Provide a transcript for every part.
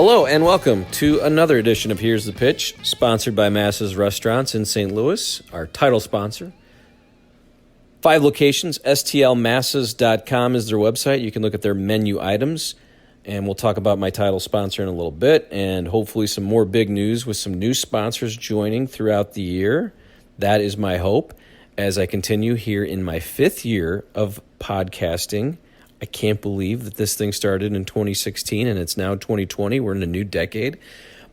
Hello and welcome to another edition of Here's the Pitch, sponsored by Massa's Restaurants in St. Louis, our title sponsor. 5 locations, stlmassas.com is their website. You can look at their menu items, and we'll talk about my title sponsor in a little bit, and hopefully some more big news with some new sponsors joining throughout the year. That is my hope as I continue here in my 5th year of podcasting. I can't believe that this thing started in 2016 and it's now 2020. We're in a new decade.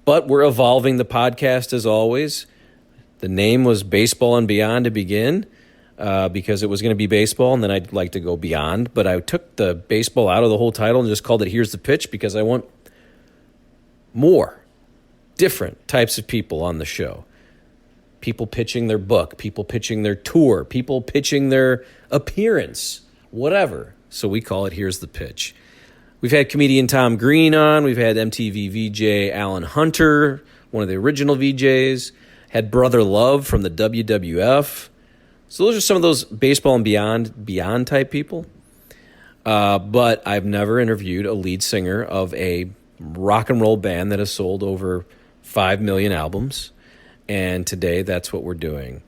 But we're evolving the podcast as always. The name was Baseball and Beyond to begin because it was going to be baseball, and then I'd like to go beyond. But I took the baseball out of the whole title and just called it Here's the Pitch because I want more different types of people on the show. People pitching their book, people pitching their tour, people pitching their appearance, whatever. So we call it Here's the Pitch. We've had comedian Tom Green on. We've had MTV VJ Alan Hunter, one of the original VJs. Had Brother Love from the WWF. So those are some of those baseball and beyond type people. But I've never interviewed a lead singer of a rock and roll band that has sold over 5 million albums. And today that's what we're doing.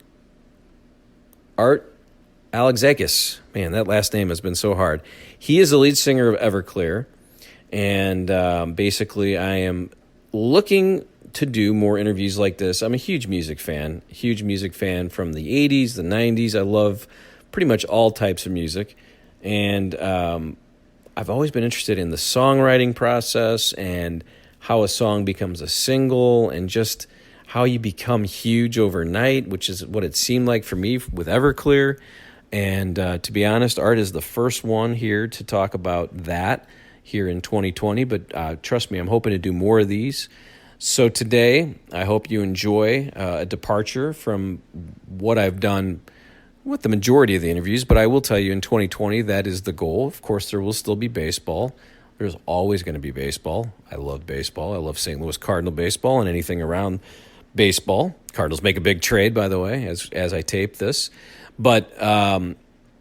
Art Alexakis. Man, that last name has been so hard. He is the lead singer of Everclear, and basically I am looking to do more interviews like this. I'm a huge music fan from the 80s, the 90s. I love pretty much all types of music, and I've always been interested in the songwriting process and how a song becomes a single and just how you become huge overnight, which is what it seemed like for me with Everclear. And to be honest, Art is the first one here to talk about that here in 2020. But trust me, I'm hoping to do more of these. So today, I hope you enjoy a departure from what I've done with the majority of the interviews. But I will tell you, in 2020, that is the goal. Of course, there will still be baseball. There's always going to be baseball. I love baseball. I love St. Louis Cardinal baseball and anything around baseball. Cardinals make a big trade, by the way, as I tape this. But I'm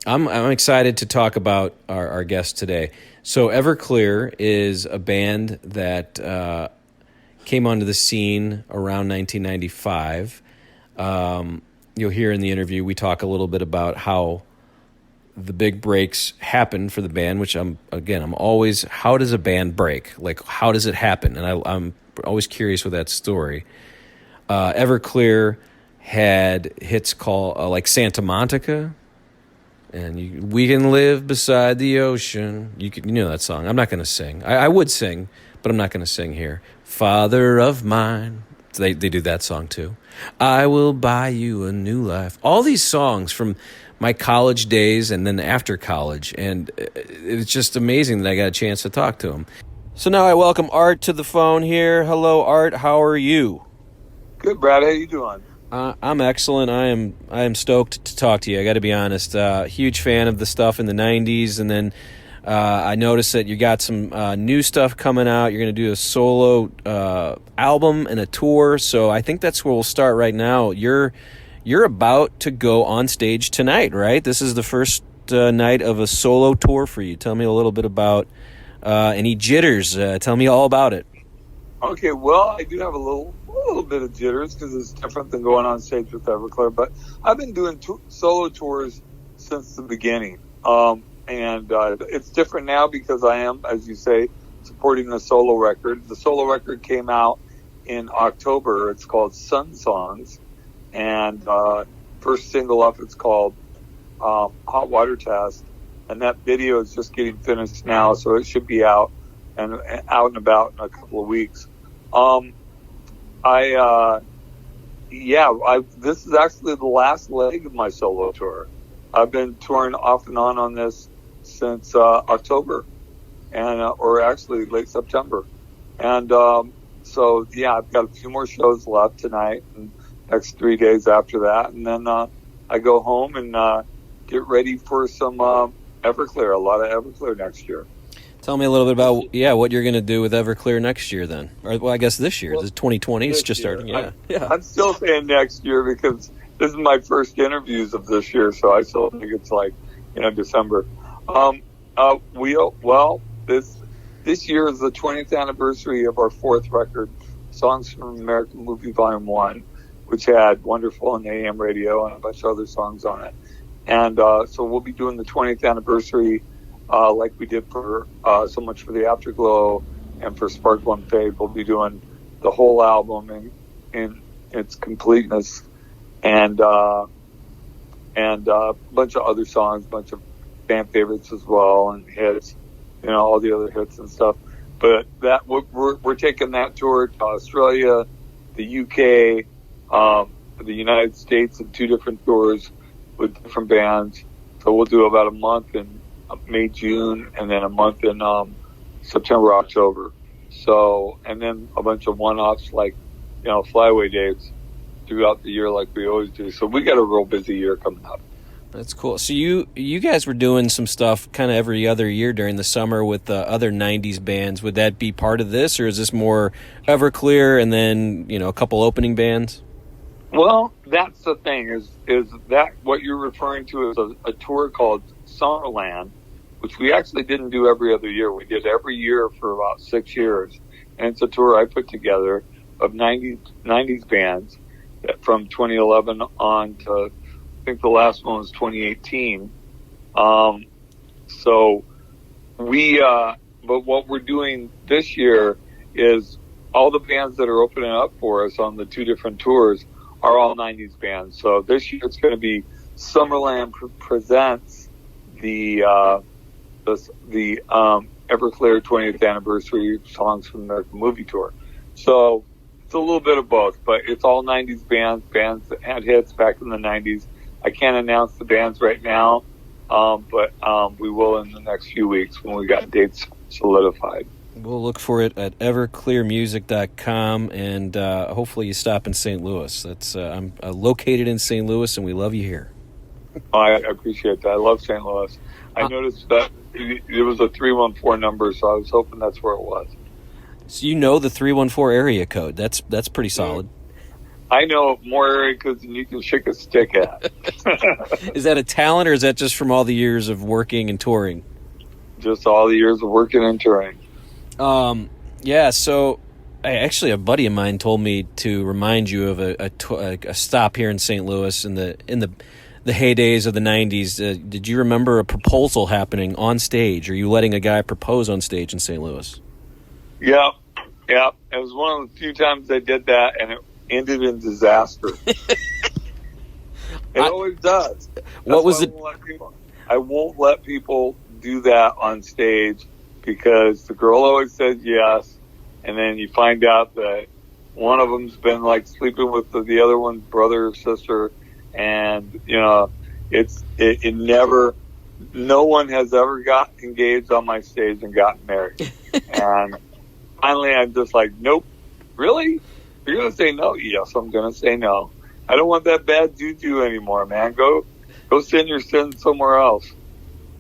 excited to talk about our guest today. So Everclear is a band that came onto the scene around 1995. You'll hear in the interview we talk a little bit about how the big breaks happen for the band, which I'm always, how does a band break? Like, how does it happen? And I'm always curious with that story. Everclear had hits called like Santa Monica, and we can live beside the ocean. You know that song. I'm not going to sing. I would sing, but I'm not going to sing here. Father of mine. They do that song too. I will buy you a new life. All these songs from my college days and then after college, and it's just amazing that I got a chance to talk to him. So now I welcome Art to the phone here. Hello, Art. How are you? Good, Brad. How you doing? I'm excellent. I am stoked to talk to you. I got to be honest. Huge fan of the stuff in the 90s, and then I noticed that you got some new stuff coming out. You're going to do a solo album and a tour, so I think that's where we'll start right now. You're about to go on stage tonight, right? This is the first night of a solo tour for you. Tell me a little bit about any jitters. Tell me all about it. Okay, well, I do have a little bit of jitters because it's different than going on stage with Everclear, but I've been doing solo tours since the beginning. And it's different now because I am, as you say, supporting a solo record. The solo record came out in October. It's called Sun Songs. And first single up, it's called Hot Water Test. And that video is just getting finished now, so it should be out and about in a couple of weeks. This is actually the last leg of my solo tour. I've been touring off and on this since October, or actually late September. And so I've got a few more shows left tonight and next 3 days after that, and then I go home and get ready for some Everclear, a lot of Everclear next year. Tell me a little bit about what you're going to do with Everclear next year then. Or, well, I guess this year. This is 2020. It's just starting. Yeah. I'm still saying next year because this is my first interviews of this year, so I still think it's like, December. this year is the 20th anniversary of our fourth record, Songs from American Movie Volume 1, which had Wonderful on the AM radio and a bunch of other songs on it. And so we'll be doing the 20th anniversary like we did for So Much for the Afterglow and for Sparkle and Fade. We'll be doing the whole album in its completeness, and a bunch of other songs, a bunch of fan favorites as well, and hits, all the other hits and stuff. But that we're taking that tour to Australia, the UK, the United States, in 2 different tours with different bands. So we'll do about a month in May, June, and then a month in September, October. So, and then a bunch of one-offs like, flyaway dates throughout the year like we always do. So we got a real busy year coming up. That's cool. So you guys were doing some stuff kind of every other year during the summer with other 90s bands. Would that be part of this, or is this more Everclear and then, a couple opening bands? Well, that's the thing, is that what you're referring to is a tour called Summerland, which we actually didn't do every other year. We did every year for about 6 years. And it's a tour I put together of 90s bands from 2011 on to, I think the last one was 2018. So but what we're doing this year is all the bands that are opening up for us on the 2 different tours are all 90s bands. So this year it's going to be Summerland presents the Everclear 20th anniversary Songs from the American Movie Tour. So it's a little bit of both, but it's all 90s bands that had hits back in the 90s. I can't announce the bands right now, but we will in the next few weeks when we got dates solidified. We'll look for it at everclearmusic.com, and hopefully you stop in St. Louis. I'm located in St. Louis, and we love you here. I appreciate that. I love St. Louis. I noticed that it was a 314 number, so I was hoping that's where it was. So you know the 314 area code. That's pretty solid. I know more area codes than you can shake a stick at. Is that a talent, or is that just from all the years of working and touring? Just all the years of working and touring. Yeah, so actually a buddy of mine told me to remind you of a stop here in St. Louis in the heydays of the 90s. Did you remember a proposal happening on stage? Are you letting a guy propose on stage in St. Louis? Yeah. It was one of the few times I did that, and it ended in disaster. It always does. What was it? I won't let people do that on stage because the girl always says yes, and then you find out that one of them's been like sleeping with the other one's brother or sister, and it never. No one has ever got engaged on my stage and gotten married. And finally, I'm just like, nope. Really? You're gonna say no? Yes, I'm gonna say no. I don't want that bad juju anymore, man. Go send your sins somewhere else.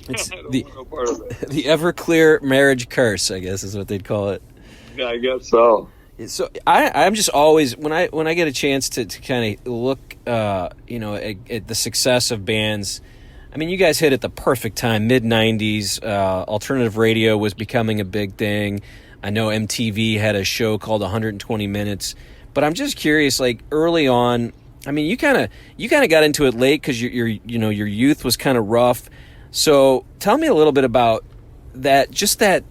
It's I don't want no part of it. The Everclear marriage curse, I guess, is what they'd call it. Yeah, I guess so. So I'm just always when I get a chance to kind of look, at the success of bands. I mean, you guys hit at the perfect time, mid '90s. Alternative radio was becoming a big thing. I know MTV had a show called 120 Minutes, but I'm just curious. Like early on, I mean, you kind of got into it late because your youth was kind of rough. So tell me a little bit about that. Just that.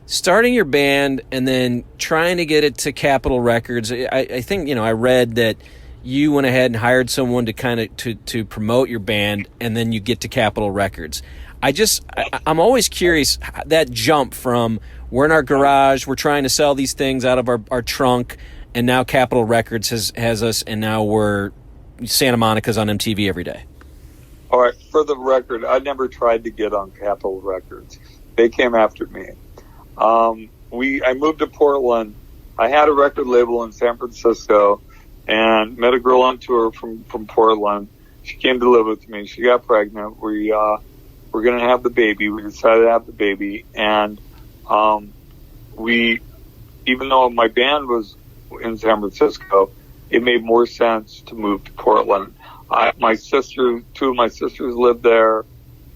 Starting your band and then trying to get it to Capitol Records. I think, I read that you went ahead and hired someone to kind of to promote your band, and then you get to Capitol Records. I'm always curious, that jump from we're in our garage, we're trying to sell these things out of our trunk, and now Capitol Records has us, and now we're Santa Monica's on MTV every day. All right, for the record, I never tried to get on Capitol Records. They came after me. I moved to Portland. I had a record label in San Francisco and met a girl on tour from Portland. She came to live with me. She got pregnant. We're going to have the baby. We decided to have the baby. And, even though my band was in San Francisco, it made more sense to move to Portland. Two of my sisters lived there.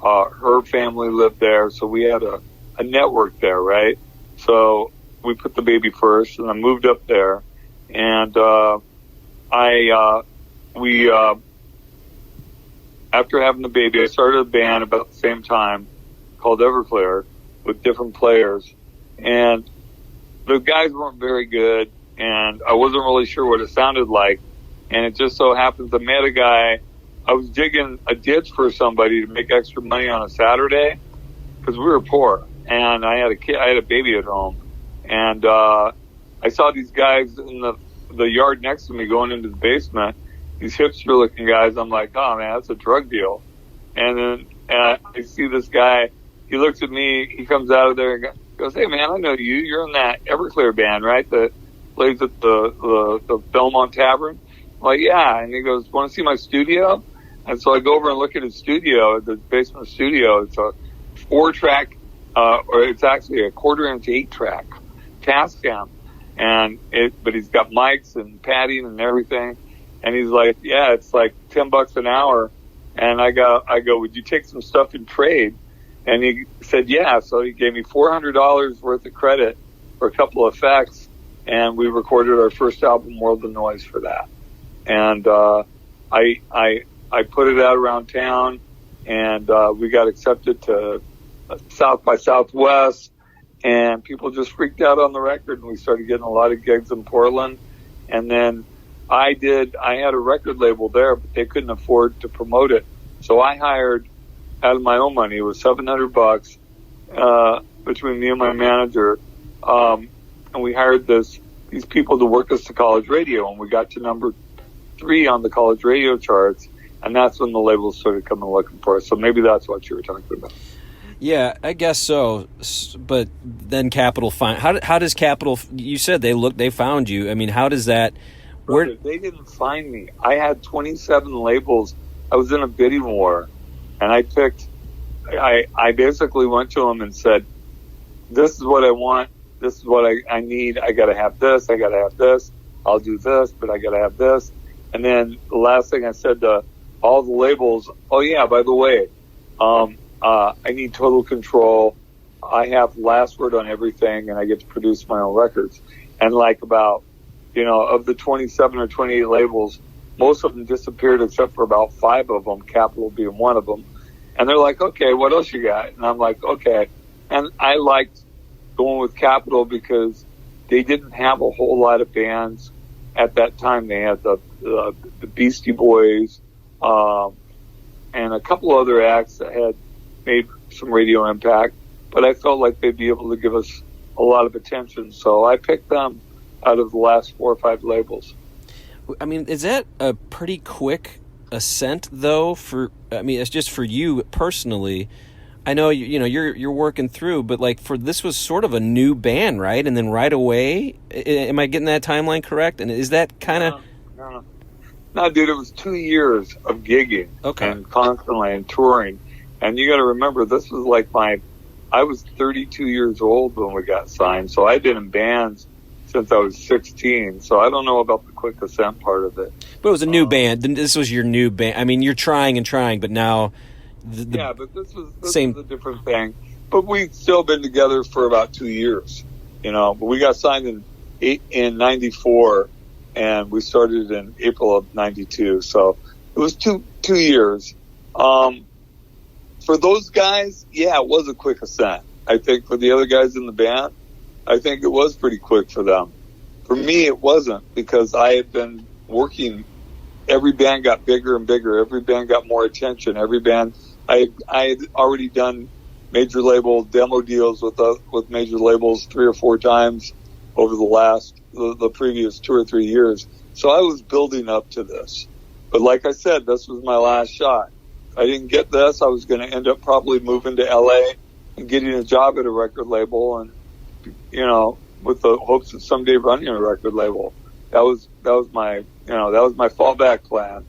Her family lived there. So we had a network there, right? So we put the baby first, and I moved up there, and after having the baby, I started a band about the same time called Everclear with different players, and the guys weren't very good, and I wasn't really sure what it sounded like, and it just so happens I met a guy. I was digging a ditch for somebody to make extra money on a Saturday because we were poor, and I had a baby at home, and I saw these guys in the yard next to me going into the basement, these hipster-looking guys. I'm like, oh, man, that's a drug deal. And then I see this guy. He looks at me. He comes out of there and goes, hey, man, I know you. You're in that Everclear band, right, that plays at the Belmont Tavern? I'm like, yeah. And he goes, want to see my studio? And so I go over and look at his studio, the basement studio. It's a 4-track, or it's actually a 1/4-inch 8-track Tascam. But he's got mics and padding and everything. And he's like, yeah, it's like $10 an hour. And I go, would you take some stuff in trade? And he said, yeah. So he gave me $400 worth of credit for a couple of effects. And we recorded our first album, World of Noise, for that. And, I put it out around town, and, we got accepted to South by Southwest, and people just freaked out on the record, and we started getting a lot of gigs in Portland. And then I had a record label there, but they couldn't afford to promote it. So I hired, out of my own money, it was $700, between me and my manager. And we hired these people to work us to college radio, and we got to number 3 on the college radio charts. And that's when the labels started coming looking for us. So maybe that's what you were talking about. Yeah, I guess so. But then Capitol how does Capitol? You said they found you. I mean, how does that? Brother, they didn't find me. I had 27 labels. I was in a bidding war, and I basically went to them and said, "This is what I want. This is what I need. I got to have this. I got to have this. I'll do this, but I got to have this." And then the last thing I said to all the labels, oh yeah, by the way, I need total control. I have last word on everything, and I get to produce my own records. And like about, of the 27 or 28 labels, most of them disappeared except for about 5 of them, Capitol being one of them. And they're like, okay, what else you got? And I'm like, okay. And I liked going with Capitol because they didn't have a whole lot of bands at that time. They had the Beastie Boys, and a couple other acts that had made some radio impact, but I felt like they'd be able to give us a lot of attention. So I picked them out of the last 4 or 5 labels. I mean, is that a pretty quick ascent though? It's just for you personally. I know you're working through, but like this was sort of a new band, right? And then right away, am I getting that timeline correct? And is that kind of No, dude, it was 2 years of gigging, and constantly and touring. And you got to remember, this was like I was 32 years old when we got signed, so I'd been in bands since I was 16. So I don't know about the quick ascent part of it. But it was a new band. This was your new band. I mean, you're trying, but now but this was a different thing. But we've still been together for about 2 years, But we got signed in 94. And we started in April of 92. So it was two years. For those guys, yeah, it was a quick ascent. I think for the other guys in the band, I think it was pretty quick for them. For me, it wasn't, because I had been working. Every band got bigger and bigger. Every band got more attention. Every band, I had already done major label demo deals with major labels 3 or 4 times over the previous 2 or 3 years. So I was building up to this. But like I said, this was my last shot. If I didn't get this, I was going to end up probably moving to LA and getting a job at a record label, and, with the hopes of someday running a record label. That was my fallback plan.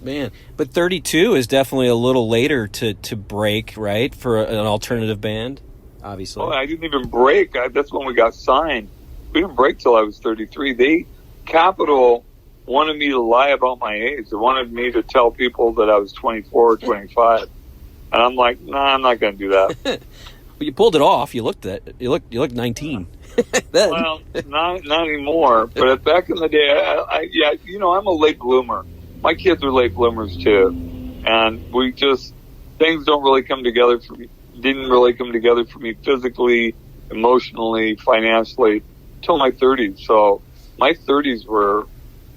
Man, but 32 is definitely a little later to break, right? For an alternative band. Obviously. Oh, I didn't even break. That's when we got signed. We didn't break till I was 33. Capitol wanted me to lie about my age. They wanted me to tell people that I was 24 or 25. And I'm like, nah, I'm not going to do that. But you pulled it off. You looked 19. Then. Well, not anymore. But back in the day, I'm a late bloomer. My kids are late bloomers too, and things don't really come together for me. Didn't really come together for me physically, emotionally, financially, till my 30s. So my 30s were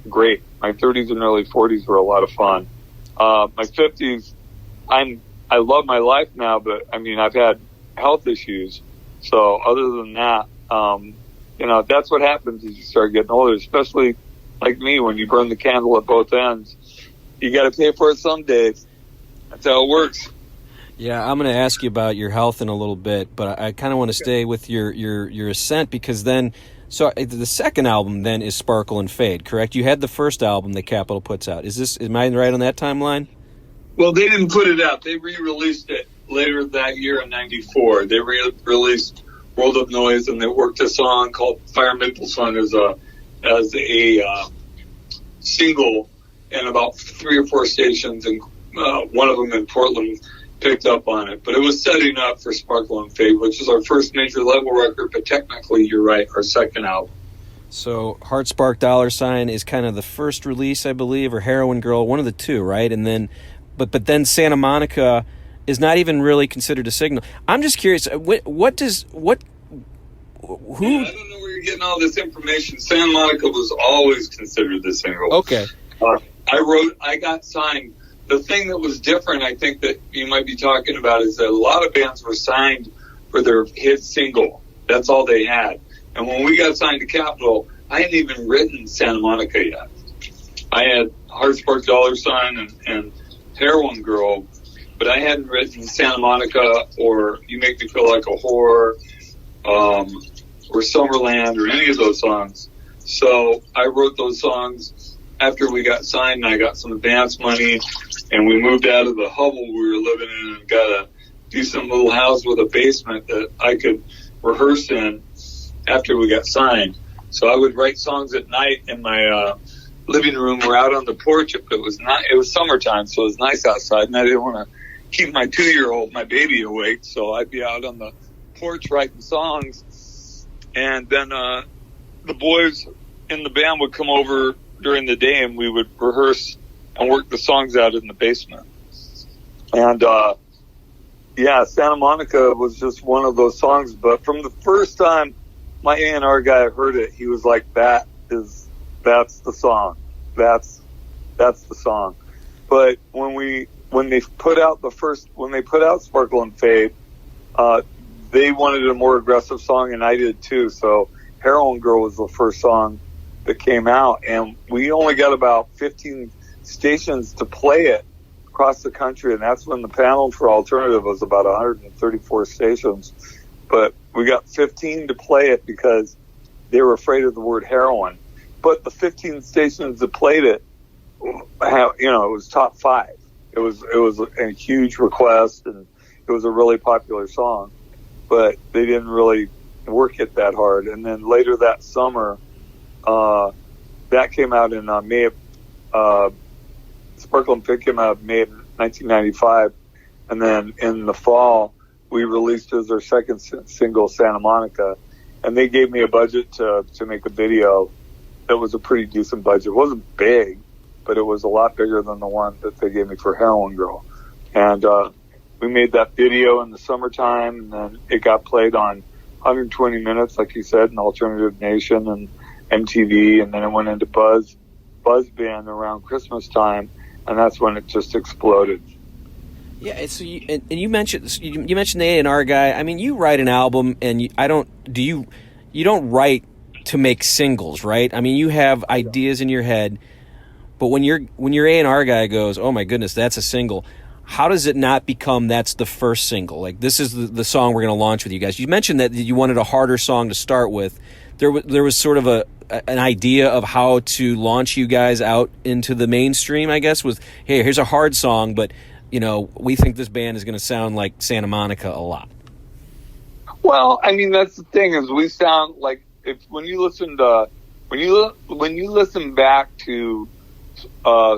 great. My 30s and early 40s were a lot of fun. My 50s, I love my life now, but I mean, I've had health issues. So other than that, that's what happens as you start getting older, especially like me, when you burn the candle at both ends. You got to pay for it someday. That's how it works. Yeah, I'm going to ask you about your health in a little bit, but I kind of want to stay with your ascent, because then, so the second album then is Sparkle and Fade, correct? You had the first album that Capitol puts out. Am I right on that timeline? Well, they didn't put it out. They re-released it later that year in '94. They re-released World of Noise, and they worked a song called Fire Maple Sun as a single, and about 3 or 4 stations, and one of them in Portland picked up on it. But it was setting up for Sparkle and Fade, which is our first major label record, but technically, you're right, our second album. So Heart Spark $sign is kind of the first release, I believe, or Heroin Girl, one of the two, right? And then, but then Santa Monica is not even really considered a single. I'm just curious, who? Yeah, I don't know where you're getting all this information. Santa Monica was always considered the single. Okay. I got signed. The thing that was different, I think, that you might be talking about, is that a lot of bands were signed for their hit single. That's all they had. And when we got signed to Capitol, I hadn't even written Santa Monica yet. I had Heart Spark $sign and Heroin Girl, but I hadn't written Santa Monica or You Make Me Feel Like a Whore, or Summerland, or any of those songs. So I wrote those songs after we got signed, and I got some advance money, and we moved out of the hovel we were living in and got a decent little house with a basement that I could rehearse in after we got signed. So I would write songs at night in my living room or out on the porch. It was summertime, so it was nice outside, and I didn't want to keep my 2-year-old, my baby, awake, so I'd be out on the porch writing songs. And then the boys in the band would come over during the day, and we would rehearse and work the songs out in the basement. And Santa Monica was just one of those songs. But from the first time my A&R guy heard it, he was like, that's the song. That's the song. But when they put out Sparkle and Fade, they wanted a more aggressive song, and I did too. So Heroin Girl was the first song that came out, and we only got about 15 stations to play it across the country, and that's when the panel for alternative was about 134 stations. But we got 15 to play it because they were afraid of the word heroin. But the 15 stations that played it, it was top 5. It was a huge request, and it was a really popular song. But they didn't really work it that hard. And then later that summer, that came out in May of, Sparkle and Fade came out in May of 1995. And then in the fall, we released as our second single, Santa Monica. And they gave me a budget to make a video that was a pretty decent budget. It wasn't big, but it was a lot bigger than the one that they gave me for Heroin Girl. And we made that video in the summertime, and then it got played on 120 Minutes, like you said, in Alternative Nation and MTV, and then it went into Buzz Band around Christmas time, and that's when it just exploded. Yeah, so you mentioned the A&R guy. I mean, you write an album, and you don't write to make singles, right? I mean, you have ideas in your head, but when your A&R guy goes, "Oh my goodness, that's a single," how does it not become that's the first single? Like, this is the song we're going to launch with you guys. You mentioned that you wanted a harder song to start with. There was sort of an idea of how to launch you guys out into the mainstream, I guess, was, hey, here's a hard song, but we think this band is going to sound like Santa Monica a lot. Well, I mean, that's the thing, is we sound like, when you listen back to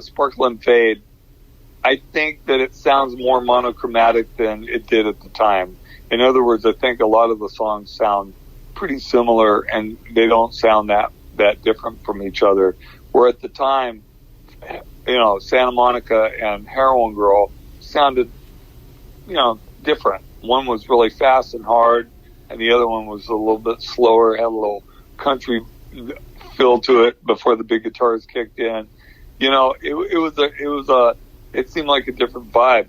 Sparkle and Fade, I think that it sounds more monochromatic than it did at the time. In other words, I think a lot of the songs sound pretty similar, and they don't sound that different from each other. Where at the time, Santa Monica and Heroin Girl sounded, different. One was really fast and hard, and the other one was a little bit slower, had a little country feel to it before the big guitars kicked in. It seemed like a different vibe.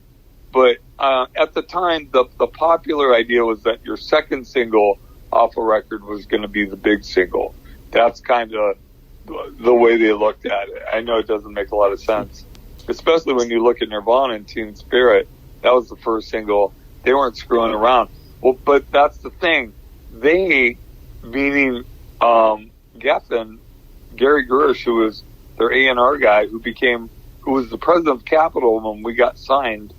But at the time, the popular idea was that your second single off a record was going to be the big single. That's kind of the way they looked at it. I know it doesn't make a lot of sense, especially when you look at Nirvana and Teen Spirit. That was the first single. They weren't screwing around. Well, but that's the thing. They, meaning Geffen, Gary Gersh, who was their A&R guy, who was the president of Capitol when we got signed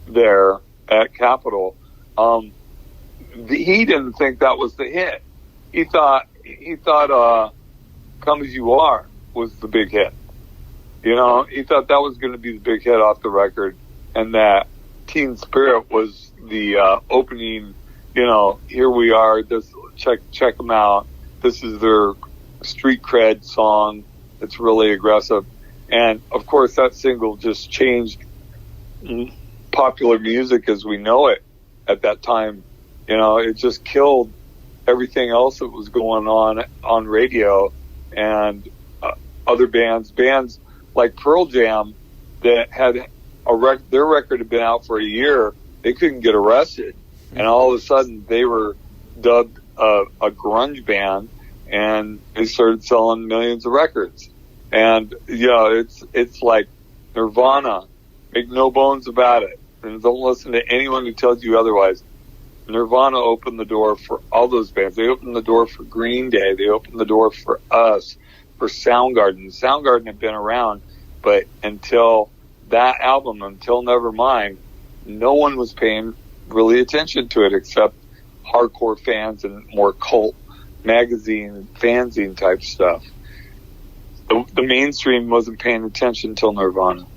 there at Capitol, he didn't think that was the hit. He thought Come As You Are was the big hit. He thought that was going to be the big hit off the record, and that Teen Spirit was the opening, here we are, this check them out. This is their street cred song. It's really aggressive. And of course that single just changed popular music as we know it at that time. It just killed everything else that was going on radio, and other bands like Pearl Jam that had their record had been out for a year. They couldn't get arrested, and all of a sudden they were dubbed a grunge band, and they started selling millions of records. And it's like Nirvana. Make no bones about it, and don't listen to anyone who tells you otherwise. Nirvana opened the door for all those bands. They opened the door for Green Day. They opened the door for us, for Soundgarden. Soundgarden had been around, but until that album, until Nevermind, no one was paying really attention to it except hardcore fans and more cult magazine, fanzine type stuff. The mainstream wasn't paying attention until Nirvana.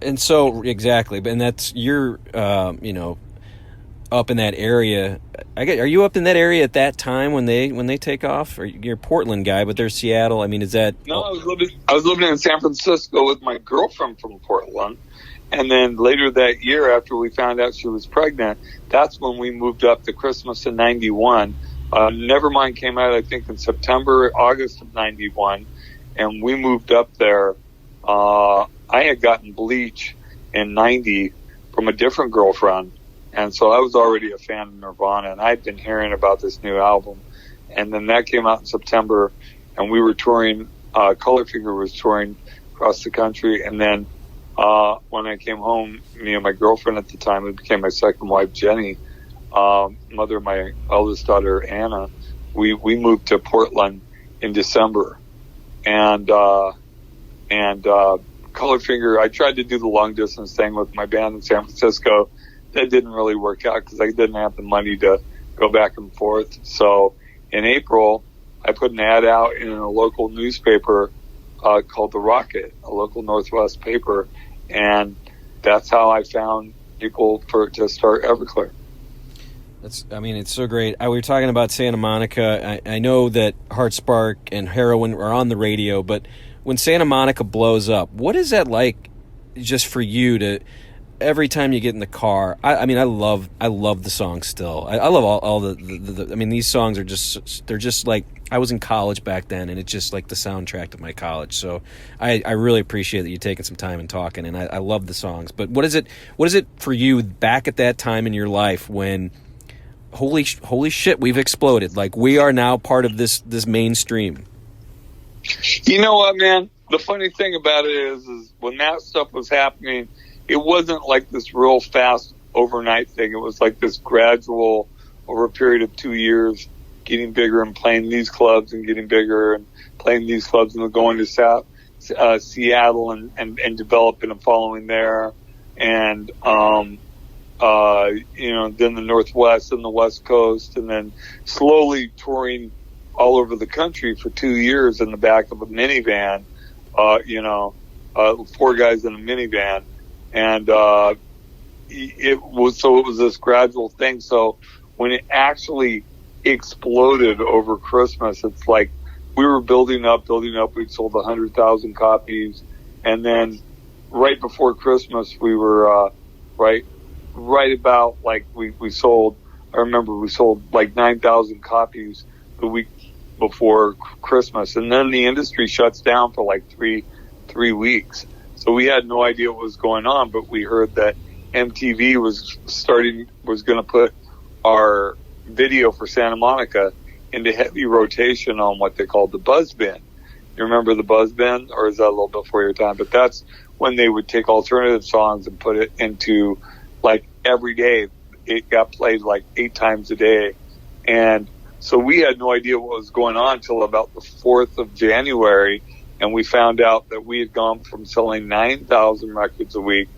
And so exactly, and that's you're up in that area. Are you up in that area at that time when they take off? Or you're a Portland guy, but they're Seattle. I mean, is that? No, I was living in San Francisco with my girlfriend from Portland, and then later that year, after we found out she was pregnant, that's when we moved up to Christmas in '91. Nevermind came out, I think, in August of '91, and we moved up there. I had gotten Bleach in '90 from a different girlfriend, and so I was already a fan of Nirvana, and I'd been hearing about this new album. And then that came out in September, and we were touring, Colorfinger was touring across the country. And then when I came home, me and my girlfriend at the time, who became my second wife, Jenny, mother of my eldest daughter, Anna, we moved to Portland in December. And Colorfinger, I tried to do the long distance thing with my band in San Francisco. That didn't really work out because I didn't have the money to go back and forth. So in April, I put an ad out in a local newspaper called The Rocket, a local Northwest paper, and that's how I found people to start Everclear. It's so great. We were talking about Santa Monica. I know that Heart Spark and Heroin are on the radio, but when Santa Monica blows up, what is that like just for you to every time you get in the car? I love the song still. I love all the these songs are they're just like, I was in college back then, and it's just like the soundtrack of my college. So I really appreciate that you taking some time and talking, and I love the songs. But what is it for you back at that time in your life when holy shit, we've exploded. Like, we are now part of this mainstream. You know what, man? The funny thing about it is when that stuff was happening, it wasn't like this real fast overnight thing. It was like this gradual, over a period of 2 years, getting bigger and playing these clubs and getting bigger and playing these clubs and going to Seattle and developing a following there. And, then the Northwest and the West Coast, and then slowly touring all over the country for 2 years in the back of a minivan, 4 guys in a minivan, and it was this gradual thing. So when it actually exploded over Christmas, it's like we were building up. We'd sold 100,000 copies, and then right before Christmas, we were right about like we sold. I remember we sold like 9,000 copies the week before Christmas, and then the industry shuts down for like three weeks. So we had no idea what was going on, but we heard that MTV was going to put our video for Santa Monica into heavy rotation on what they called the Buzz Bin. You remember the Buzz Bin, or is that a little before your time? But that's when they would take alternative songs and put it into, like, every day. It got played like 8 times a day. And so we had no idea what was going on until about the 4th of January. And we found out that we had gone from selling 9,000 records a week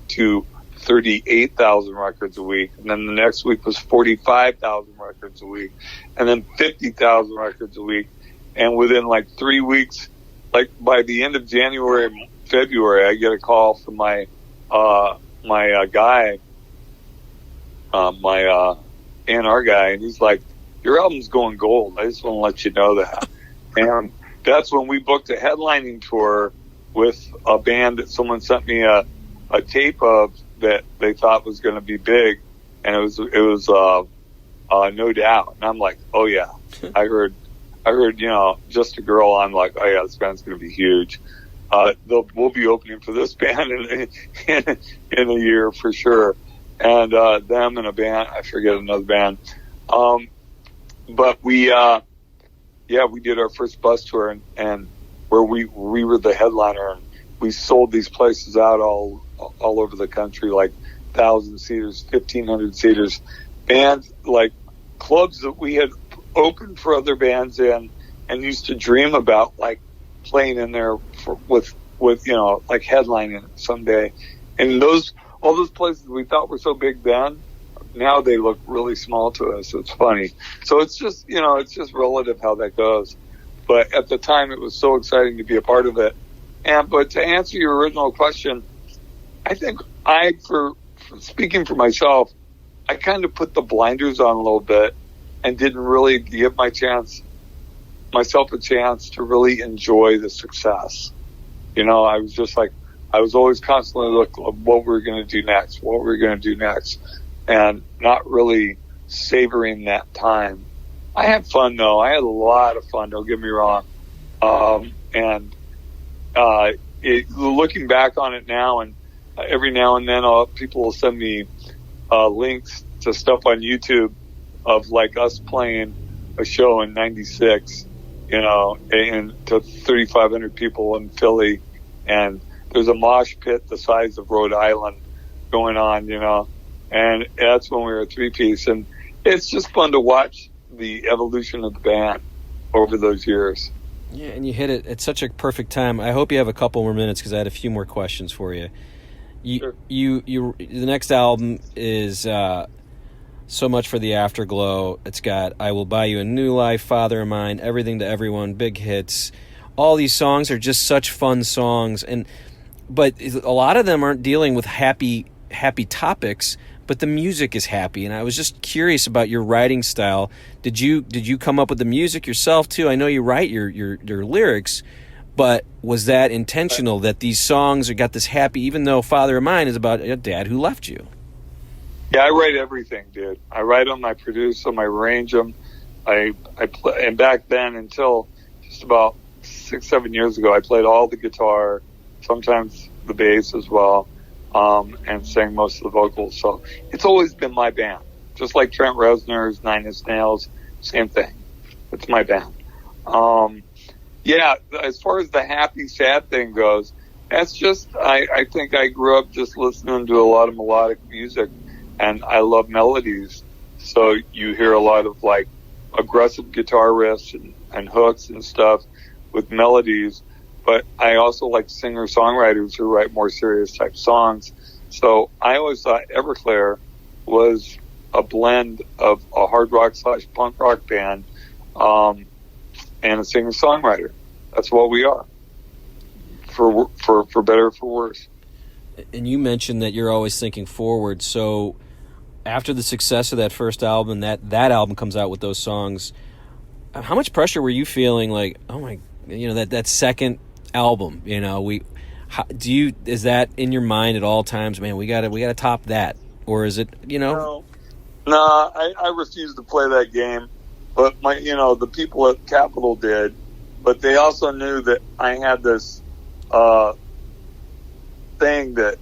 to 38,000 records a week. And then the next week was 45,000 records a week. And then 50,000 records a week. And within like 3 weeks, like by the end of January, February, I get a call from my guy, my A&R guy, and he's like, "Your album's going gold. I just want to let you know that." And that's when we booked a headlining tour with a band that someone sent me a tape of that they thought was going to be big, and it was No Doubt. And I'm like, "Oh yeah, I heard, Just a Girl." I'm like, "Oh yeah, this band's going to be huge. We'll be opening for this band in a year for sure." And them and a band, I forget another band, but we did our first bus tour, and where we were the headliner, and we sold these places out all over the country, like 1,000-seaters, 1,500 seaters, bands, like clubs that we had opened for other bands in, and used to dream about like playing in there with like headlining someday. And all those places we thought were so big then, now they look really small to us. It's funny. So it's just, it's just relative how that goes. But at the time, it was so exciting to be a part of it. But to answer your original question, I think for speaking for myself, I kind of put the blinders on a little bit and didn't really give myself a chance to really enjoy the success. I was just like, I was always constantly looking at what we're going to do next, and not really savoring that time. I had fun though. I had a lot of fun. Don't get me wrong. Looking back on it now, and every now and then, people will send me links to stuff on YouTube of like us playing a show in '96, and to 3,500 people in Philly, and there's a mosh pit the size of Rhode Island going on, and that's when we were a 3-piece. And it's just fun to watch the evolution of the band over those years. Yeah, and you hit it at such a perfect time. I hope you have a couple more minutes because I had a few more questions for you. Sure. The next album is So Much for the Afterglow. It's got I Will Buy You a New Life, Father of Mine, Everything to Everyone, big hits. All these songs are just such fun songs, but a lot of them aren't dealing with happy topics, but the music is happy. And I was just curious about your writing style. Did you come up with the music yourself too? I know you write your lyrics, but was that intentional that these songs got this happy, even though Father of Mine is about a dad who left you? Yeah, I write everything, dude. I write them, I produce them, I arrange them. I play, and back then, until just about 6-7 years ago, I played all the guitar, sometimes the bass as well, and sang most of the vocals. So it's always been my band. Just like Trent Reznor's 9 Inch Nails, same thing. It's my band. As far as the happy, sad thing goes, that's just, I think I grew up just listening to a lot of melodic music, and I love melodies. So you hear a lot of like aggressive guitar riffs and hooks and stuff with melodies. But I also like singer-songwriters who write more serious type songs. So I always thought Everclear was a blend of a hard rock / punk rock band and a singer-songwriter. That's what we are. for better or for worse. And you mentioned that you're always thinking forward. So after the success of that first album, that album comes out with those songs, how much pressure were you feeling? Like, oh my, that second album, is that in your mind at all times? Man, we gotta top that, or is it, No, I refuse to play that game. But the people at Capitol did, but they also knew that I had this thing that,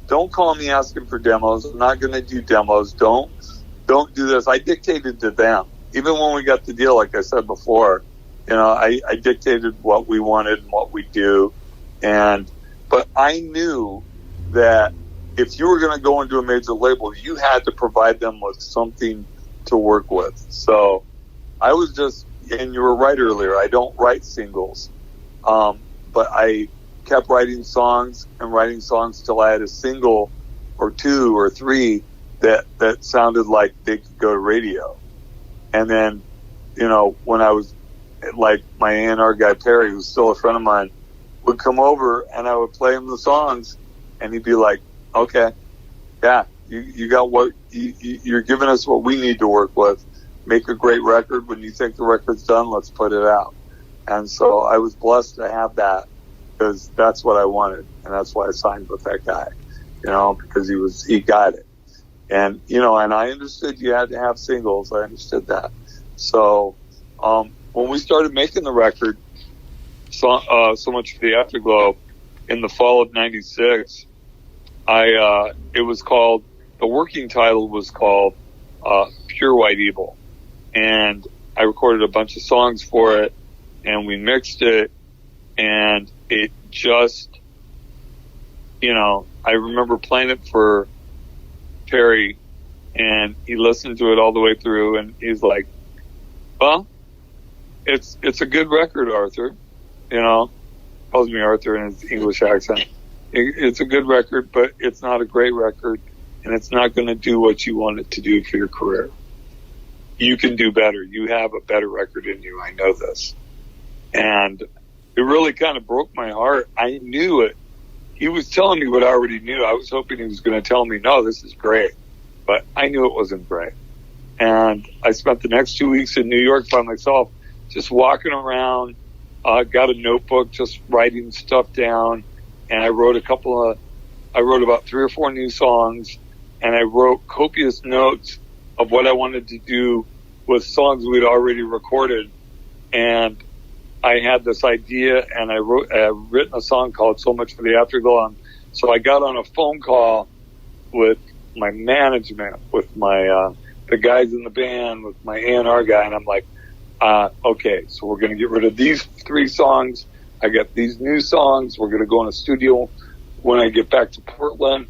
don't call me asking for demos. I'm not going to do demos. Don't do this. I dictated to them. Even when we got the deal, like I said before, I dictated what we wanted and what we do. But I knew that if you were going to go into a major label, you had to provide them with something to work with. So I was just, and you were right earlier, I don't write singles. But I kept writing songs till I had a single or two or three that sounded like they could go to radio. And then, when I was like, my A&R guy, Perry, who's still a friend of mine, would come over and I would play him the songs and he'd be like, okay, yeah, you got what you're giving us what we need to work with. Make a great record. When you think the record's done, let's put it out. And so I was blessed to have that, because that's what I wanted, and that's why I signed with that guy, because he got it. And, and I understood you had to have singles. I understood that. So when we started making the record, So Much for the Afterglow, in the fall of '96, it was called, the working title was called Pure White Evil. And I recorded a bunch of songs for it, and we mixed it, and it just, I remember playing it for Perry, and he listened to it all the way through, and he's like, well, it's a good record, Arthur. Calls me Arthur in his English accent. It's a good record, but it's not a great record, and it's not going to do what you want it to do for your career. You can do better. You have a better record in you. I know this. And it really kind of broke my heart. I knew it. He was telling me what I already knew. I was hoping he was going to tell me, no, this is great. But I knew it wasn't great. And I spent the next 2 weeks in New York by myself, just walking around, got a notebook, just writing stuff down. And I wrote about 3 or 4 new songs, and I wrote copious notes of what I wanted to do with songs we'd already recorded. And I had this idea, and I had written a song called So Much for the Afterglow. So I got on a phone call with my management, with my the guys in the band, with my A&R guy, and I'm like, okay, so we're going to get rid of these 3 songs. I got these new songs. We're going to go in a studio when I get back to Portland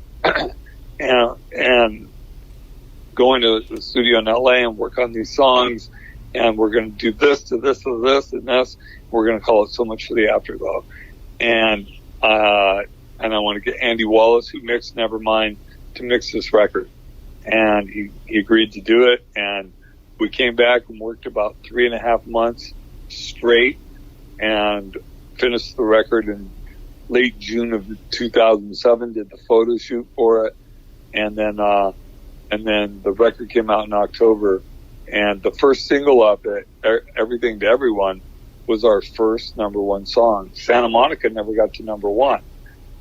and go into the studio in LA and work on these songs. And we're going to do this to this to this and this. We're going to call it So Much for the Afterglow. And I want to get Andy Wallace, who mixed Nevermind, to mix this record. And he agreed to do it. And we came back and worked about 3.5 months straight and finished the record in late June of 2007, did the photo shoot for it. And then the record came out in October. And the first single up it, Everything to Everyone, was our first number 1 song. Santa Monica never got to number 1.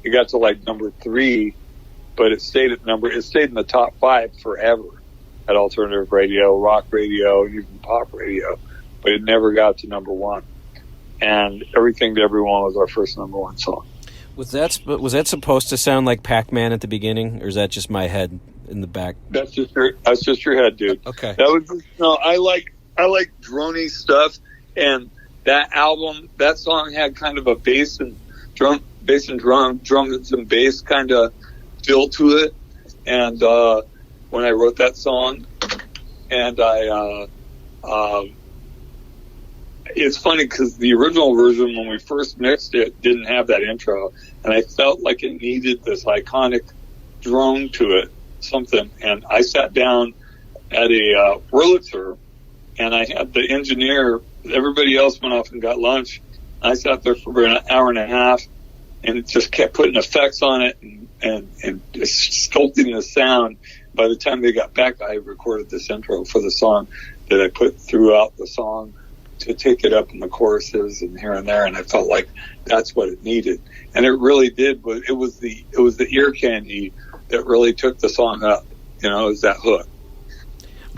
It got to like number 3, but it stayed in the top 5 forever at alternative radio, rock radio, and even pop radio, but it never got to number 1. And Everything to Everyone was our first number 1 song. Was that supposed to sound like Pac-Man at the beginning, or is that just my head in the back? That's just your head, dude. Okay. I like droney stuff, and that album, that song had kind of a bass and drum and bass kind of feel to it. And when I wrote that song, and it's funny because the original version, when we first mixed it, didn't have that intro, and I felt like it needed this iconic drone to it, something. And I sat down at a Wurlitzer, and I had the engineer. Everybody else went off and got lunch. I sat there for an hour and a half, and it just kept putting effects on it and sculpting the sound. By the time they got back, I recorded this intro for the song that I put throughout the song to take it up in the choruses and here and there, and I felt like that's what it needed, and it really did. But it was the ear candy that really took the song up. It was that hook.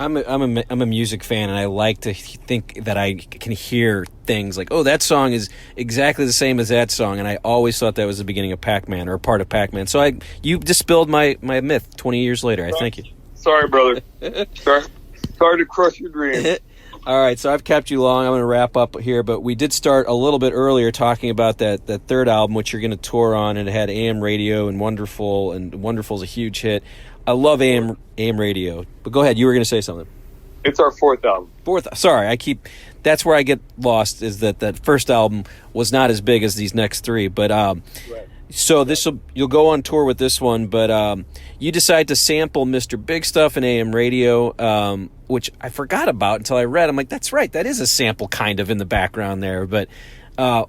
I'm a music fan, and I like to think that I can hear things like, oh, that song is exactly the same as that song, and I always thought that was the beginning of Pac-Man or a part of Pac-Man. So you dispelled my myth 20 years later. I thank you. Sorry, brother. Sorry to crush your dreams. All right, so I've kept you long. I'm going to wrap up here, but we did start a little bit earlier talking about that third album, which you're going to tour on, and it had AM Radio and Wonderful's a huge hit. I love AM Radio, but go ahead. You were going to say something. It's our fourth album. Sorry, that's where I get lost, is that first album was not as big as these next three, but right. So you'll go on tour with this one, but you decide to sample Mr. Big Stuff and AM Radio, which I forgot about until I read. I'm like, that's right, that is a sample kind of in the background there, but kind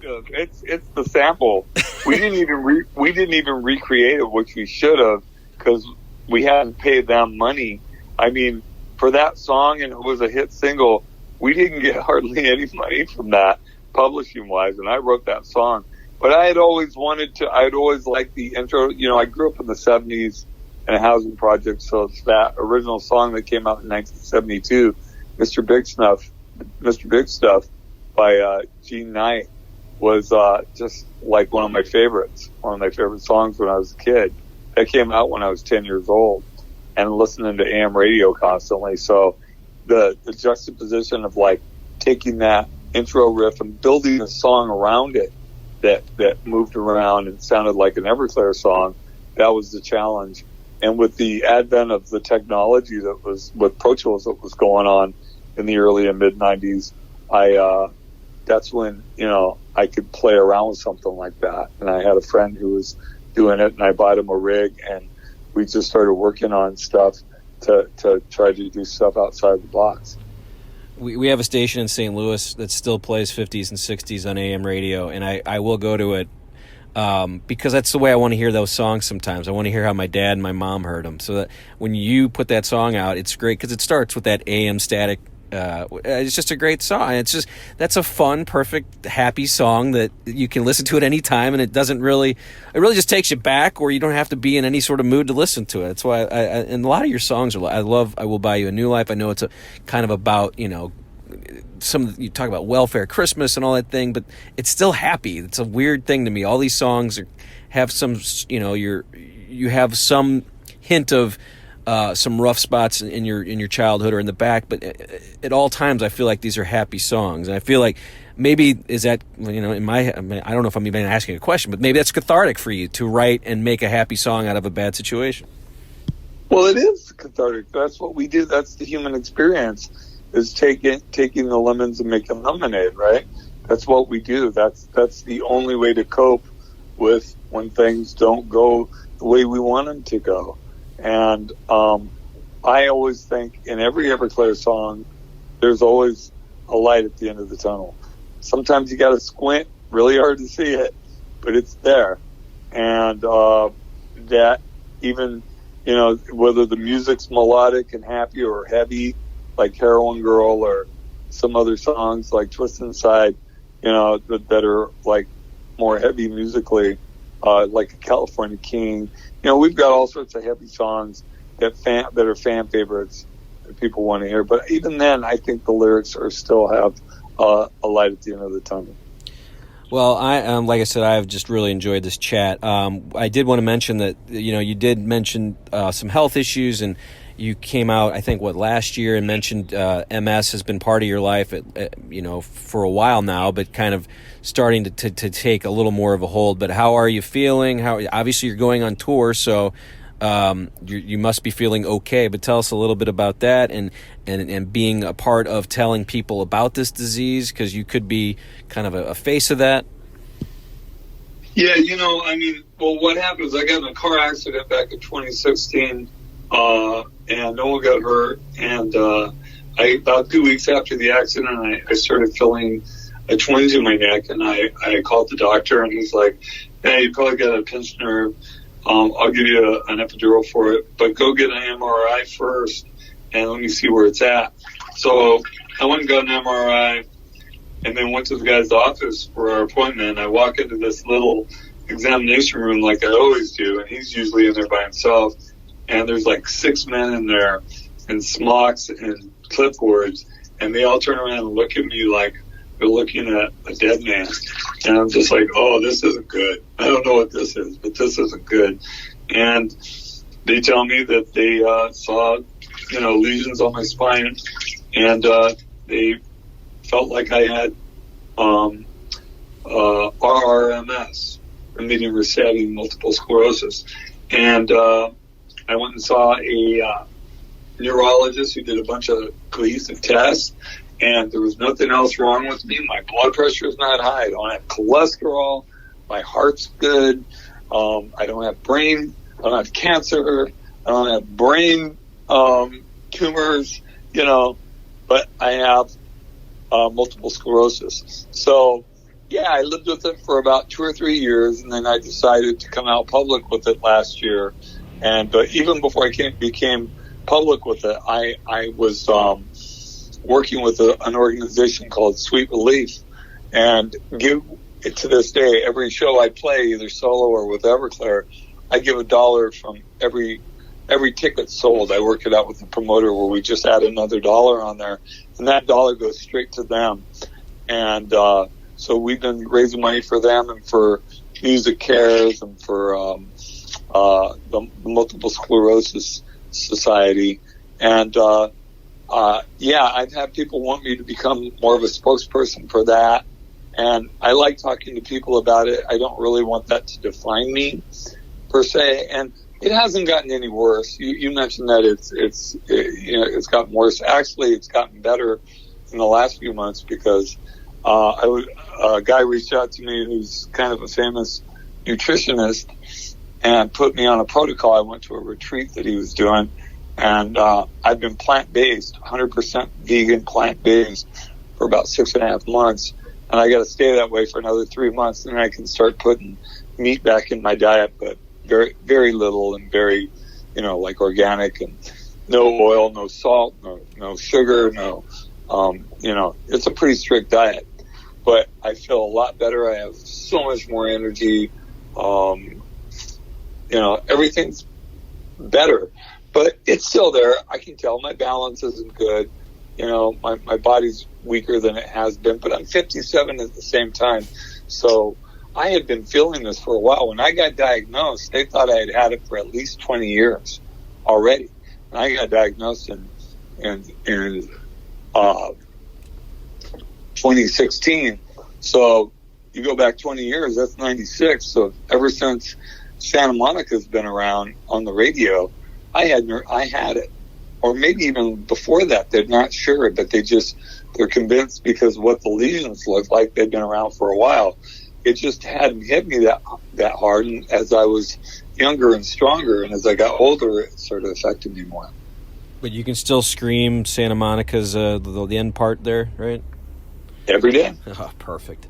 of. It's the sample. We didn't even recreate it, which we should have, because we hadn't paid them money. I mean, for that song, and it was a hit single, we didn't get hardly any money from that, publishing-wise, and I wrote that song. But I'd always liked the intro. I grew up in the 70s in a housing project, so it's that original song that came out in 1972, Mr. Big Stuff by Gene Knight, was just like one of my favorite songs when I was a kid. That came out when I was 10 years old and listening to AM radio constantly. So the juxtaposition of like taking that intro riff and building a song around it that moved around and sounded like an Everclear song, that was the challenge. And with the advent of the technology that was with Pro Tools that was going on in the early and mid 90s, that's when, I could play around with something like that. And I had a friend who was doing it, and I bought him a rig, and we just started working on stuff to try to do stuff outside the box. We have a station in St. Louis that still plays 50s and 60s on AM radio, and I will go to it because that's the way I want to hear those songs sometimes. I want to hear how my dad and my mom heard them. So that when you put that song out, it's great because it starts with that AM static. It's just a great song. That's a fun, perfect, happy song that you can listen to at any time, and it really just takes you back, or you don't have to be in any sort of mood to listen to it. That's why and a lot of your songs are, I love I Will Buy You a New Life. I know it's a kind of about, you talk about welfare, Christmas and all that thing, but it's still happy. It's a weird thing to me. All these songs have some, you have some hint of some rough spots in your childhood or in the back, but at all times I feel like these are happy songs, and I feel like maybe is that I don't know if I'm even asking a question, but maybe that's cathartic for you to write and make a happy song out of a bad situation. Well, it is cathartic. That's what we do. That's the human experience, is taking the lemons and making lemonade, right? That's what we do. That's the only way to cope with when things don't go the way we want them to go. And I always think in every Everclear song, there's always a light at the end of the tunnel. Sometimes you got to squint really hard to see it, but it's there. And that even, whether the music's melodic and happy or heavy, like Heroin Girl, or some other songs like Twist Inside, that are like more heavy musically, like a California King. We've got all sorts of heavy songs that are fan favorites that people want to hear. But even then, I think the lyrics still have a light at the end of the tunnel. Well, like I said, I've just really enjoyed this chat. I did want to mention that you did mention some health issues, and you came out, I think, last year, and mentioned MS has been part of your life, for a while now, but kind of starting to take a little more of a hold. But how are you feeling? Obviously you're going on tour, so you must be feeling okay. But tell us a little bit about that, and being a part of telling people about this disease, because you could be kind of a face of that. Yeah, what happened is I got in a car accident back in 2016. And no one got hurt. And about 2 weeks after the accident, I started feeling a twinge in my neck, and I called the doctor, and he's like, hey, you probably got a pinched nerve. I'll give you an epidural for it, but go get an MRI first and let me see where it's at. So I went and got an MRI and then went to the guy's office for our appointment. I walk into this little examination room like I always do, and he's usually in there by himself. And there's like 6 men in there in smocks and clipboards, and they all turn around and look at me like they're looking at a dead man. And I'm just like, oh, this isn't good. I don't know what this is, but this isn't good. And they tell me that they saw, lesions on my spine, and they felt like I had RRMS, remitting recidivism multiple sclerosis. And I went and saw a neurologist who did a bunch of cohesive tests, and there was nothing else wrong with me. My blood pressure is not high. I don't have cholesterol. My heart's good. I don't have cancer. I don't have brain tumors, but I have multiple sclerosis. So, yeah, I lived with it for about 2 or 3 years, and then I decided to come out public with it last year. And even before I became public with it, I was working with an organization called Sweet Relief, and to this day, every show I play, either solo or with Everclear, I give $1 from every ticket sold. I work it out with the promoter where we just add another $1 on there, and that $1 goes straight to them. And so we've been raising money for them and for Music Cares and for the Multiple Sclerosis Society. And I've had people want me to become more of a spokesperson for that. And I like talking to people about it. I don't really want that to define me per se. And it hasn't gotten any worse. You mentioned that it's gotten worse. Actually, it's gotten better in the last few months because a guy reached out to me who's kind of a famous nutritionist and put me on a protocol. I went to a retreat that he was doing, and I've been plant-based, 100% vegan, plant-based for about 6.5 months, and I got to stay that way for another 3 months, and then I can start putting meat back in my diet, but very, very little and very, like organic and no oil, no salt, no sugar, it's a pretty strict diet, but I feel a lot better. I have so much more energy. Everything's better, but it's still there. I can tell my balance isn't good. My body's weaker than it has been, but I'm 57 at the same time. So I had been feeling this for a while. When I got diagnosed, they thought I had it for at least 20 years already. And I got diagnosed in 2016. So you go back 20 years, that's 96. So ever since Santa Monica's been around on the radio, I had it. Or maybe even before that, they're not sure, but they're convinced because what the lesions look like, they've been around for a while. It just hadn't hit me that hard. And as I was younger and stronger, and as I got older, it sort of affected me more. But you can still scream Santa Monica's the end part there, right? Every day. Oh, perfect.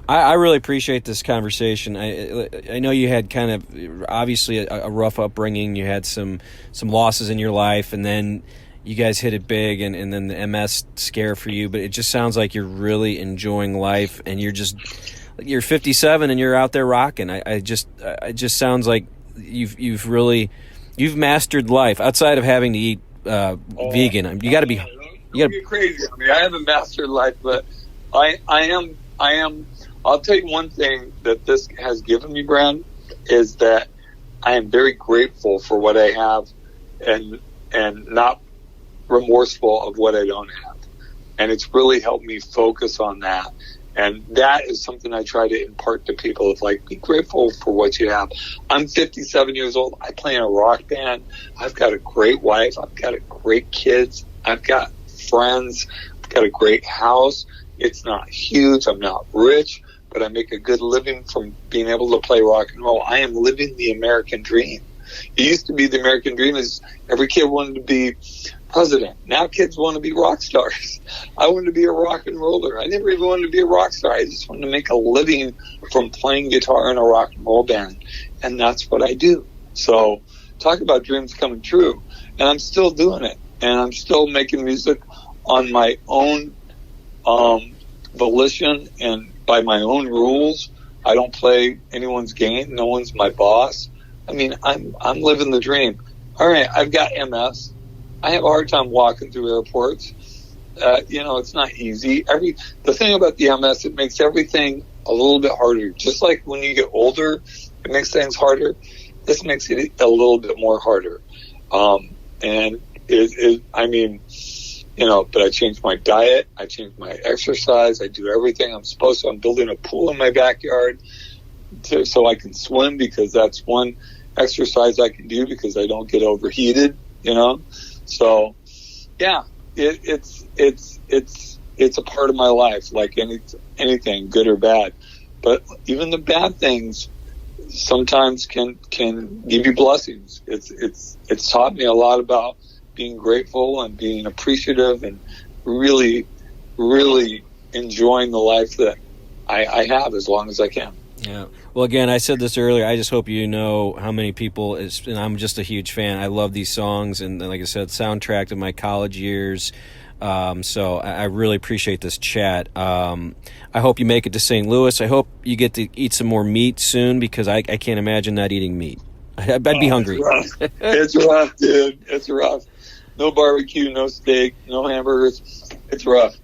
I really appreciate this conversation. I know you had kind of obviously a rough upbringing. You had some losses in your life, and then you guys hit it big, and then the MS scare for you. But it just sounds like you're really enjoying life, and you're 57 and you're out there rocking. It just sounds like you've mastered life outside of having to eat vegan. You got to be. You got to be crazy. I mean, I haven't mastered life, but I am. I'll tell you one thing that this has given me, Brad, is that I am very grateful for what I have and not remorseful of what I don't have. And it's really helped me focus on that. And that is something I try to impart to people. It's like, be grateful for what you have. I'm 57 years old. I play in a rock band. I've got a great wife. I've got great kids. I've got friends. I've got a great house. It's not huge. I'm not rich, but I make a good living from being able to play rock and roll. I am living the American dream. It used to be the American dream is every kid wanted to be president. Now kids want to be rock stars. I wanted to be a rock and roller. I never even wanted to be a rock star. I just wanted to make a living from playing guitar in a rock and roll band. And that's what I do. So talk about dreams coming true. And I'm still doing it. And I'm still making music on my own volition and by my own rules. I don't play anyone's game. No one's my boss. I mean, I'm living the dream. All right, I've got MS. I have a hard time walking through airports. It's not easy. The thing about the MS, it makes everything a little bit harder. Just like when you get older, it makes things harder. This makes it a little bit more harder. But I changed my diet. I changed my exercise. I do everything I'm supposed to. I'm building a pool in my backyard so I can swim, because that's one exercise I can do because I don't get overheated, So, yeah, it's a part of my life, like anything, good or bad. But even the bad things sometimes can give you blessings. It's taught me a lot about being grateful and being appreciative and really, really enjoying the life that I have as long as I can. Yeah. Well, again, I said this earlier. I just hope you know how many people, and I'm just a huge fan. I love these songs, and like I said, soundtrack to my college years. So I really appreciate this chat. I hope you make it to St. Louis. I hope you get to eat some more meat soon, because I can't imagine not eating meat. I'd be hungry. It's rough, dude. It's rough. No barbecue, no steak, no hamburgers. It's rough.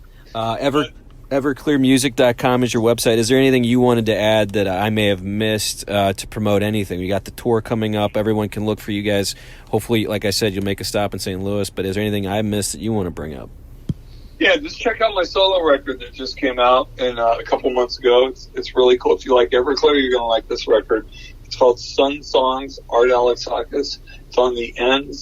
Everclearmusic.com is your website. Is there anything you wanted to add that I may have missed to promote anything? We got the tour coming up. Everyone can look for you guys. Hopefully, like I said, you'll make a stop in St. Louis. But is there anything I missed that you want to bring up? Yeah, just check out my solo record that just came out a couple months ago. It's really cool. If you like Everclear, you're going to like this record. It's called Sun Songs, Art Alexakis. It's on the N/BMG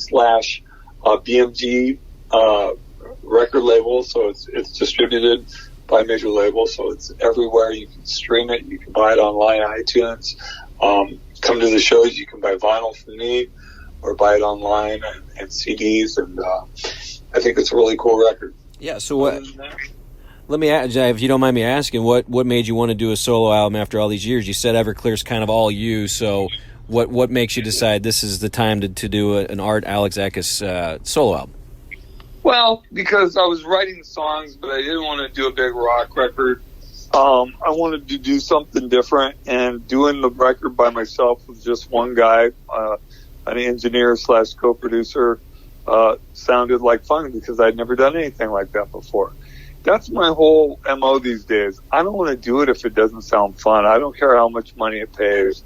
record label, so it's distributed by a major label, so it's everywhere. You can stream it. You can buy it online, iTunes. Come to the shows. You can buy vinyl from me or buy it online and CDs, and I think it's a really cool record. Yeah, so what? Let me ask, if you don't mind me asking, what made you want to do a solo album after all these years? You said Everclear's kind of all you, so what makes you decide this is the time to do an Art Alexakis solo album? Well, because I was writing songs, but I didn't want to do a big rock record. I wanted to do something different, and doing the record by myself with just one guy, an engineer / co-producer, sounded like fun because I'd never done anything like that before. That's my whole MO these days. I don't want to do it if it doesn't sound fun. I don't care how much money it pays.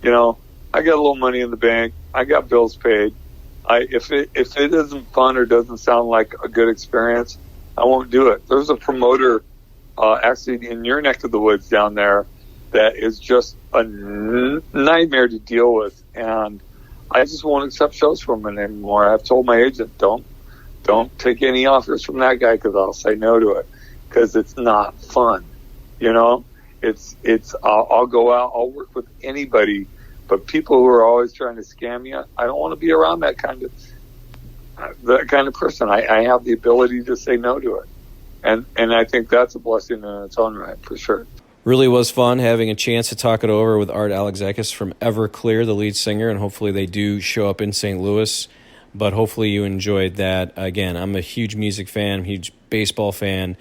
I got a little money in the bank. I got bills paid. If it isn't fun or doesn't sound like a good experience, I won't do it. There's a promoter actually in your neck of the woods down there that is just a nightmare to deal with, and I just won't accept shows from him anymore. I've told my agent, don't take any offers from that guy, because I'll say no to it, because it's not fun. I'll go out, I'll work with anybody. But people who are always trying to scam you, I don't want to be around that kind of person. I have the ability to say no to it. And I think that's a blessing in its own right, for sure. Really was fun having a chance to talk it over with Art Alexakis from Everclear, the lead singer, and hopefully they do show up in St. Louis. But hopefully you enjoyed that. Again, I'm a huge music fan, huge baseball fan.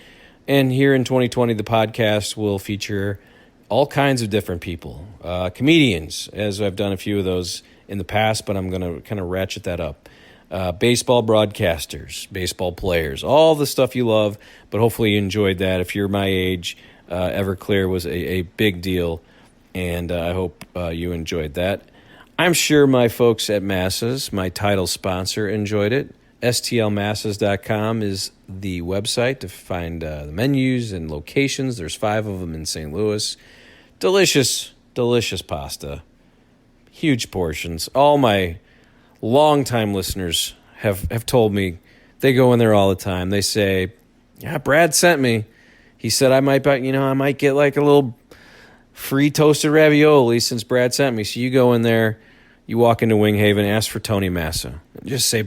And here in 2020, the podcast will feature all kinds of different people, comedians, as I've done a few of those in the past, but I'm going to kind of ratchet that up. Baseball broadcasters, baseball players, all the stuff you love, but hopefully you enjoyed that. If you're my age, Everclear was a big deal, and I hope you enjoyed that. I'm sure my folks at Masses, my title sponsor, enjoyed it. STLmasses.com is the website to find the menus and locations. There's 5 of them in St. Louis. Delicious, delicious pasta. Huge portions. All my longtime listeners have told me they go in there all the time. They say, yeah, Brad sent me. He said I might get like a little free toasted ravioli since Brad sent me. So you go in there, You walk into Wing Haven, ask for Tony Massa. Just say